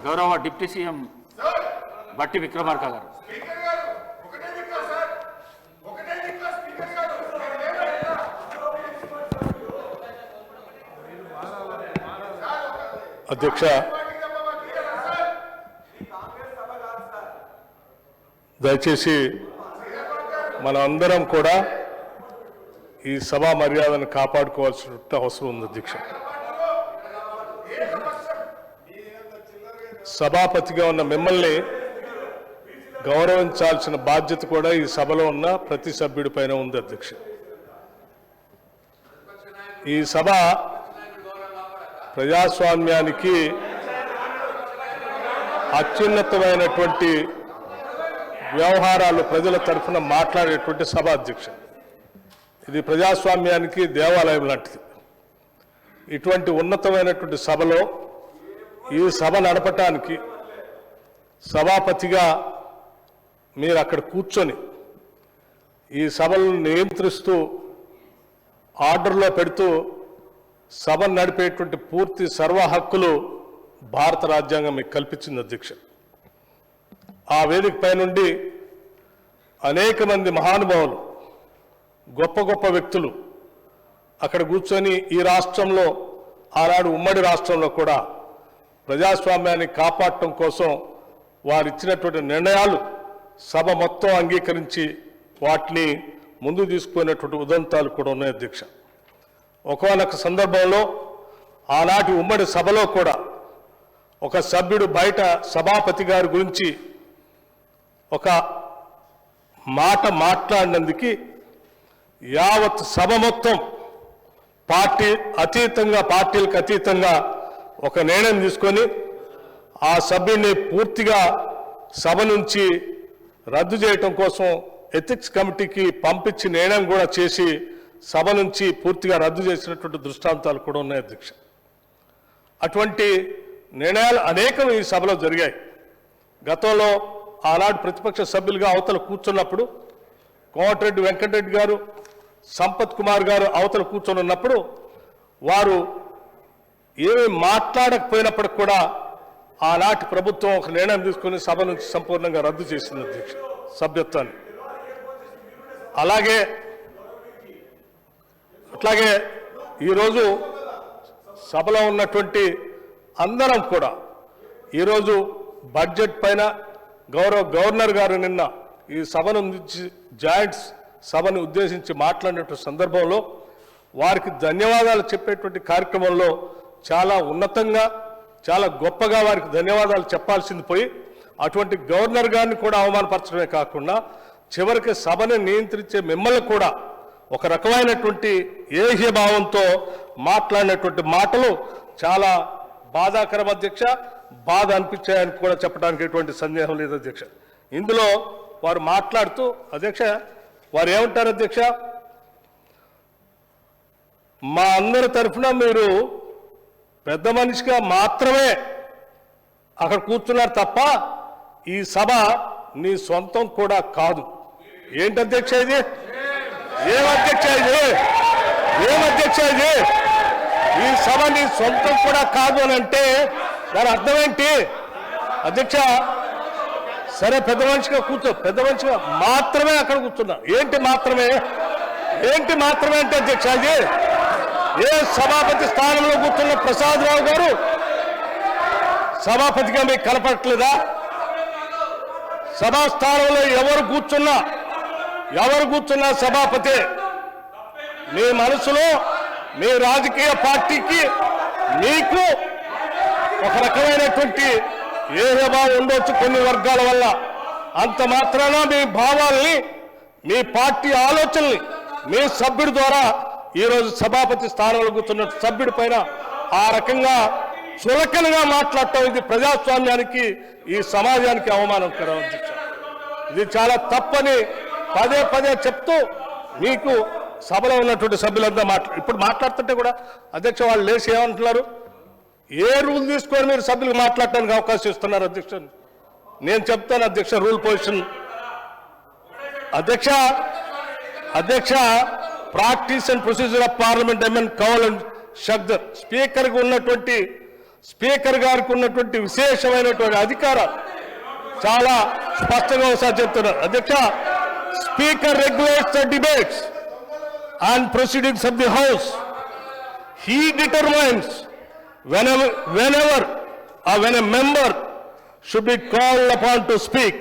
గౌరవ deputy CM బట్టి విక్రమార్క గారు. అధ్యక్ష, దయచేసి మనందరం కూడా ఈ సభా మర్యాదను కాపాడుకోవాల్సిన అవసరం ఉంది. అధ్యక్ష, సభాపతిగా ఉన్న మిమ్మల్ని గౌరవించాల్సిన బాధ్యత కూడా ఈ సభలో ఉన్న ప్రతి సభ్యుడి పైన ఉంది. అధ్యక్ష, ఈ సభ ప్రజాస్వామ్యానికి అత్యున్నతమైనటువంటి వ్యవహారాలు ప్రజల తరఫున మాట్లాడేటువంటి సభ. అధ్యక్ష, ఇది ప్రజాస్వామ్యానికి దేవాలయం లాంటిది. ఇటువంటి ఉన్నతమైనటువంటి సభలో ఈ సభ నడపటానికి సభాపతిగా మీరు అక్కడ కూర్చొని ఈ సభలను నియంత్రిస్తూ ఆర్డర్లో పెడుతూ సభను నడిపేటువంటి పూర్తి సర్వ హక్కులు భారత రాజ్యాంగం మీకు కల్పించింది. అధ్యక్ష, ఆ వేదిక పై నుండి అనేక మంది మహానుభావులు, గొప్ప గొప్ప వ్యక్తులు అక్కడ కూర్చొని ఈ రాష్ట్రంలో, ఆనాడు ఉమ్మడి రాష్ట్రంలో కూడా ప్రజాస్వామ్యాన్ని కాపాడటం కోసం వారు ఇచ్చినటువంటి నిర్ణయాలు సభ మొత్తం అంగీకరించి వాటిని ముందు తీసుకుపోయినటువంటి ఉదంతాలు కూడా ఉన్నాయి. అధ్యక్ష, ఒకానొక సందర్భంలో ఆనాటి ఉమ్మడి సభలో కూడా ఒక సభ్యుడు బయట సభాపతి గారి గురించి ఒక మాట మాట్లాడినందుకు యావత్ సభ మొత్తం పార్టీలకు అతీతంగా ఒక నిర్ణయం తీసుకొని ఆ సభ్యుడిని పూర్తిగా సభ నుంచి రద్దు చేయటం కోసం ఎథిక్స్ కమిటీకి పంపించి నిర్ణయం కూడా చేసి సభ నుంచి పూర్తిగా రద్దు చేసినటువంటి దృష్టాంతాలు కూడా ఉన్నాయి. అధ్యక్ష, అటువంటి నిర్ణయాలు అనేకం ఈ సభలో జరిగాయి. గతంలో ఆనాడు ప్రతిపక్ష సభ్యులుగా అవతల కూర్చున్నప్పుడు కోమటిరెడ్డి వెంకటరెడ్డి గారు, సంపత్ కుమార్ గారు అవతల కూర్చొని ఉన్నప్పుడు వారు ఏమి మాట్లాడకపోయినప్పటికి కూడా ఆనాటి ప్రభుత్వం ఒక నిర్ణయం తీసుకుని సభ నుంచి సంపూర్ణంగా రద్దు చేసింది. అధ్యక్ష, సభ్యత్వాన్ని. అట్లాగే ఈరోజు సభలో ఉన్నటువంటి అందరం కూడా ఈరోజు బడ్జెట్ పైన గౌరవ గవర్నర్ గారు నిన్న ఈ సభను జాయింట్స్ సభను ఉద్దేశించి మాట్లాడినటువంటి సందర్భంలో వారికి ధన్యవాదాలు చెప్పేటువంటి కార్యక్రమంలో చాలా ఉన్నతంగా, చాలా గొప్పగా వారికి ధన్యవాదాలు చెప్పాల్సింది పోయి అటువంటి గవర్నర్ గారిని కూడా అవమానపరచడమే కాకుండా చివరికి సభను నియంత్రించే మిమ్మల్ని కూడా ఒక రకమైనటువంటి ఏహ్యభావంతో మాట్లాడినటువంటి మాటలు చాలా బాధాకరం. అధ్యక్ష, బాధ అనిపించాయని కూడా చెప్పడానికి ఎటువంటి సందేహం లేదు. అధ్యక్ష, ఇందులో వారు మాట్లాడుతూ అధ్యక్ష వారు ఏమంటారు? అధ్యక్ష, మా అందరి తరఫున మీరు పెద్ద మనిషిగా మాత్రమే అక్కడ కూర్చున్నారు తప్ప ఈ సభ నీ సొంతం కూడా కాదు. ఏంటి అధ్యక్ష ఇది? ఏమధ్యక్ష ఇది? ఈ సభ నీ సొంతం కూడా కాదు అని అంటే దాని అర్థం ఏంటి? అధ్యక్ష, సరే పెద్ద మనిషిగా కూర్చో, పెద్ద మనిషిగా మాత్రమే అక్కడ కూర్చున్నా. ఏంటి మాత్రమే అంటే అధ్యక్ష ఇది ఏ సభాపతి స్థానంలో కూర్చున్న ప్రసాద్ రావు గారు సభాపతిగా మీకు కనపడట్లేదా? సభా స్థానంలో ఎవరు కూర్చున్నా సభాపతి. మీ మనసులో మీ రాజకీయ పార్టీకి మీకు ఒక రకమైనటువంటి ఏహ్యభావం ఉండొచ్చు కొన్ని వర్గాల వల్ల. అంత మాత్రాన మీ భావాల్ని, మీ పార్టీ ఆలోచనల్ని మీ సభ్యుడి ద్వారా ఈరోజు సభాపతి స్థానంలో కూర్చున్న సభ్యుడి పైన ఆ రకంగా చులకనగా మాట్లాడటం ఇది ప్రజాస్వామ్యానికి, ఈ సమాజానికి అవమానకరం. అధ్యక్ష, ఇది చాలా తప్పని పదే పదే చెప్తూ మీకు సభలో ఉన్నటువంటి సభ్యులంతా ఇప్పుడు మాట్లాడుతుంటే కూడా అధ్యక్ష వాళ్ళు లేచి ఏమంటున్నారు? ఏ రూల్ తీసుకొని మీరు సభ్యులకు మాట్లాడటానికి అవకాశం ఇస్తున్నారు? అధ్యక్ష నేను చెప్తాను. అధ్యక్ష రూల్ పొజిషన్. అధ్యక్ష practice and procedure of parliament M N Kaul and Shakdher స్పీకర్కి ఉన్నటువంటి స్పీకర్ గారికి ఉన్నటువంటి విశేషమైనటువంటి అధికారాలు చాలా స్పష్టంగా ఒకసారి చెప్తున్నారు. అధ్యక్ష, speaker regulates the debates and proceedings of the house. He determines when a member should be called upon to speak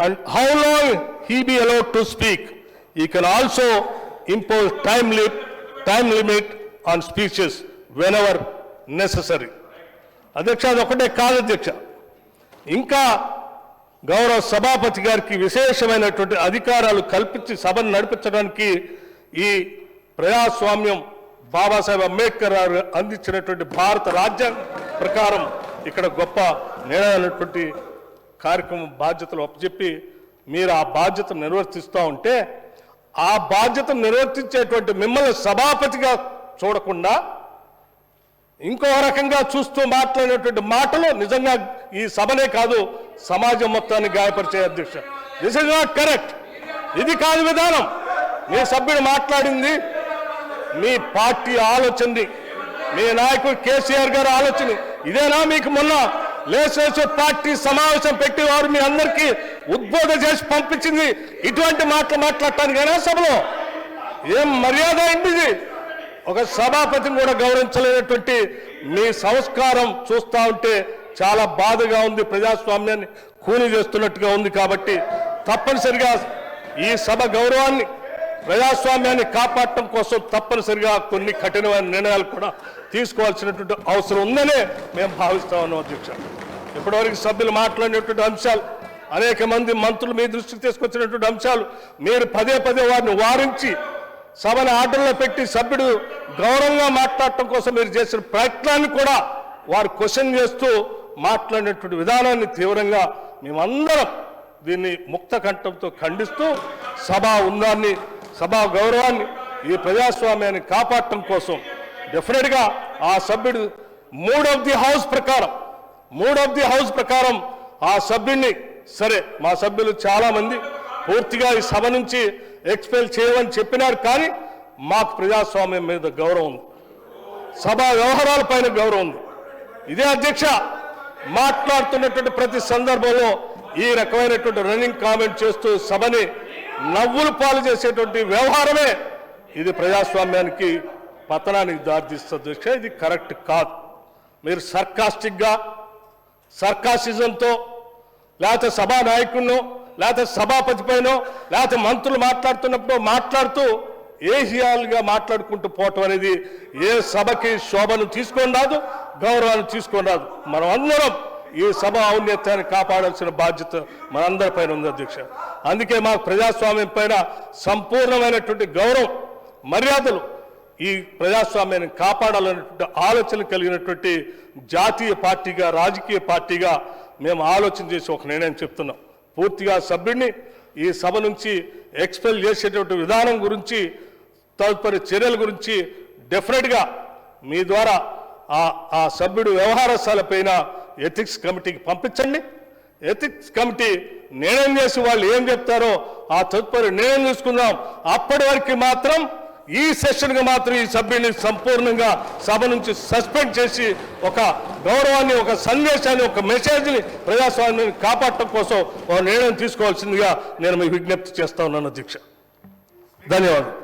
and how long he be allowed to speak. He can also impose time limit on speeches whenever necessary. అధ్యక్ష, అది ఒకటే కాదు అధ్యక్ష, ఇంకా గౌరవ సభాపతి గారికి విశేషమైనటువంటి అధికారాలు కల్పించి సభను నడిపించడానికి ఈ ప్రజాస్వామ్యం బాబాసాహెబ్ అంబేద్కర్ గారు అందించినటువంటి భారత రాజ్యాంగం ప్రకారం ఇక్కడ గొప్ప నిర్ణయాలైనటువంటి కార్యక్రమం బాధ్యతలు అప్పచెప్పి మీరు ఆ బాధ్యతను నిర్వర్తిస్తూ ఉంటే, ఆ బాధ్యతను నిర్వర్తించేటువంటి మిమ్మల్ని సభాపతిగా చూడకుండా ఇంకో రకంగా చూస్తూ మాట్లాడినటువంటి మాటలు నిజంగా ఈ సభనే కాదు సమాజం మొత్తాన్ని గాయపరిచే అధ్యక్ష. This is not correct. ఇది కాదు విధానం. మీ సభ్యుడు మాట్లాడింది మీ పార్టీ ఆలోచనని, మీ నాయకుడు కేసీఆర్ గారు ఆలోచన ఇదేనా? మీకు మొన్న లేజిస్లేటివ్ పార్టీ సమావేశం పెట్టి వారు మీ అందరికీ ఉద్బోధన చేసి పంపించింది ఇటువంటి మాటలు మాట్లాడటానికైనా సభలో? ఏం మర్యాద ఏంటిది? ఒక సభాపతిని కూడా గౌరవించలేనటువంటి మీ సంస్కారం చూస్తూ ఉంటే చాలా బాధగా ఉంది. ప్రజాస్వామ్యాన్ని కూని చేస్తున్నట్టుగా ఉంది. కాబట్టి తప్పనిసరిగా ఈ సభ గౌరవాన్ని, ప్రజాస్వామ్యాన్ని కాపాడటం కోసం తప్పనిసరిగా కొన్ని కఠినమైన నిర్ణయాలు కూడా తీసుకోవాల్సినటువంటి అవసరం ఉందనే మేము భావిస్తా ఉన్నాం అధ్యక్ష. ఇప్పటివరకు సభ్యులు మాట్లాడినటువంటి అంశాలు, అనేక మంది మంత్రులు మీ దృష్టికి తీసుకొచ్చినటువంటి అంశాలు, మీరు పదే వారిని వారించి సభను ఆర్డర్లో పెట్టి సభ్యుడు గౌరవంగా మాట్లాడటం కోసం మీరు చేసిన ప్రయత్నాన్ని కూడా వారు క్వశ్చన్ చేస్తూ మాట్లాడినటువంటి విధానాన్ని తీవ్రంగా మేమందరం దీన్ని ముక్త కంఠంతో ఖండిస్తూ సభా ఉందాన్ని, సభా గౌరవాన్ని, ఈ ప్రజాస్వామ్యాన్ని కాపాడటం కోసం డెఫినెట్గా ఆ సభ్యుడు మూడ్ ఆఫ్ ది హౌస్ ప్రకారం ఆ సభ్యుడిని, సరే మా సభ్యులు చాలామంది పూర్తిగా ఈ సభ నుంచి ఎక్స్పెల్ చేయమని చెప్పినారు, కానీ మాకు ప్రజాస్వామ్యం మీద గౌరవం ఉంది, సభా వ్యవహారాల పైన గౌరవం ఉంది. ఇదే అధ్యక్ష మాట్లాడుతున్నటువంటి ప్రతి సందర్భంలో ఈ రకమైనటువంటి రన్నింగ్ కామెంట్ చేస్తూ సభని నవ్వులు పాలు చేసేటువంటి వ్యవహారమే ఇది ప్రజాస్వామ్యానికి పతనానికి దారితీస్తుంది అధ్యక్ష. ఇది కరెక్ట్ కాదు. మీరు సర్కాసిజంతో లేకపోతే సభా నాయకుడినో లేకపోతే సభాపతి పైనో లేకపోతే మంత్రులు మాట్లాడుతున్నప్పుడు మాట్లాడుతూ ఏహియాలుగా మాట్లాడుకుంటూ పోవటం అనేది ఏ సభకి శోభను తీసుకొని రాదు, గౌరవాన్ని తీసుకొని రాదు. మనం అందరం ఈ సభ ఔన్నత్యాన్ని కాపాడాల్సిన బాధ్యత మనందరి పైన ఉంది అధ్యక్ష. అందుకే మాకు ప్రజాస్వామ్యం పైన సంపూర్ణమైనటువంటి గౌరవం, మర్యాదలు, ఈ ప్రజాస్వామ్యాన్ని కాపాడాలనేటువంటి ఆలోచన కలిగినటువంటి జాతీయ పార్టీగా, రాజకీయ పార్టీగా మేము ఆలోచన చేసి ఒక నిర్ణయం చెప్తున్నాం. పూర్తిగా సభ్యుడిని ఈ సభ నుంచి ఎక్స్పెల్ చేసేటువంటి విధానం గురించి, తదుపరి చర్యల గురించి డెఫినెట్గా మీ ద్వారా ఆ సభ్యుడు వ్యవహారశాలపైన ఎథిక్స్ కమిటీకి పంపించండి. ఎథిక్స్ కమిటీ నిర్ణయం చేసి వాళ్ళు ఏం చెప్తారో ఆ తదుపరి నిర్ణయం తీసుకుందాం. అప్పటి వరకు మాత్రం ఈ సెషన్గా మాత్రం ఈ సభ్యుని సంపూర్ణంగా సభ నుంచి సస్పెండ్ చేసి ఒక గౌరవాన్ని, ఒక సందేశాన్ని, ఒక మెసేజ్ని ప్రజాస్వామ్యాన్ని కాపాడటం కోసం ఒక నిర్ణయం తీసుకోవాల్సిందిగా నేను మీకు విజ్ఞప్తి చేస్తా ఉన్నాను అధ్యక్ష. ధన్యవాదాలు.